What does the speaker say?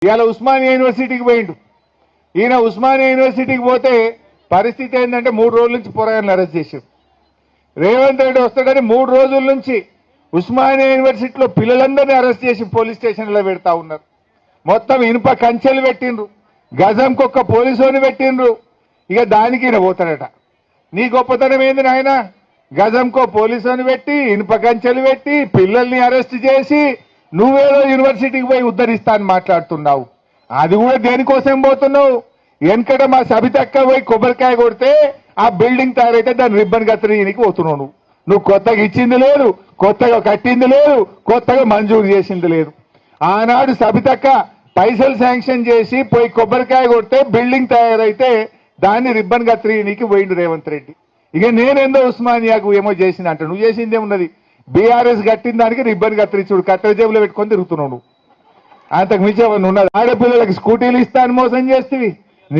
ఇవాళ ఉస్మానియా యూనివర్సిటీకి పోయిండు. ఈయన ఉస్మానియా యూనివర్సిటీకి పోతే పరిస్థితి ఏంటంటే 3 రోజుల నుంచి పోరాటాలను అరెస్ట్ చేశారు. రేవంత్ రెడ్డి వస్తాడని 3 రోజుల నుంచి ఉస్మానియా యూనివర్సిటీలో పిల్లలందరినీ అరెస్ట్ చేసి పోలీస్ స్టేషన్లో పెడతా ఉన్నారు. మొత్తం ఇనుప కంచెలు పెట్టిండ్రు, గజంకొక్క పోలీసుని పెట్టిండ్రు. ఇక దానికి ఈయన పోతాడట. నీ గొప్పతనం ఏంది నాయన? గజంకో పోలీసుని పెట్టి ఇనుప కంచెలు పెట్టి పిల్లల్ని అరెస్ట్ చేసి నువ్వేదో యూనివర్సిటీకి పోయి ఉద్ధరిస్తా అని మాట్లాడుతున్నావు. అది కూడా దేనికోసం పోతున్నావు? వెనకట మా సబితక్క పోయి కొబ్బరికాయ కొడితే ఆ బిల్డింగ్ తయారైతే దాన్ని రిబ్బన్ కత్తిరీనికి పోతున్నావు. నువ్వు కొత్తగా ఇచ్చింది లేదు, కొత్తగా కట్టింది లేదు, కొత్తగా మంజూరు చేసింది లేదు. ఆనాడు సబితక్క పైసలు శాంక్షన్ చేసి పోయి కొబ్బరికాయ కొడితే బిల్డింగ్ తయారైతే దాన్ని రిబ్బన్ కత్తిరీనికి పోయిండు రేవంత్ రెడ్డి. ఇక నేనేందో ఉస్మానియాకు ఏమో చేసింది అంట. నువ్వు చేసింది ఏమున్నది? బీఆర్ఎస్ కట్టిన దానికి రిబ్బన్ కత్తిరించుడు కట్టెల జేబులో పెట్టుకొని తిరుగుతున్నావు. నువ్వు అంతకు మించి ఉన్నది. ఆడపిల్లలకి స్కూటీలు ఇస్తా అని మోసం చేస్తేవి,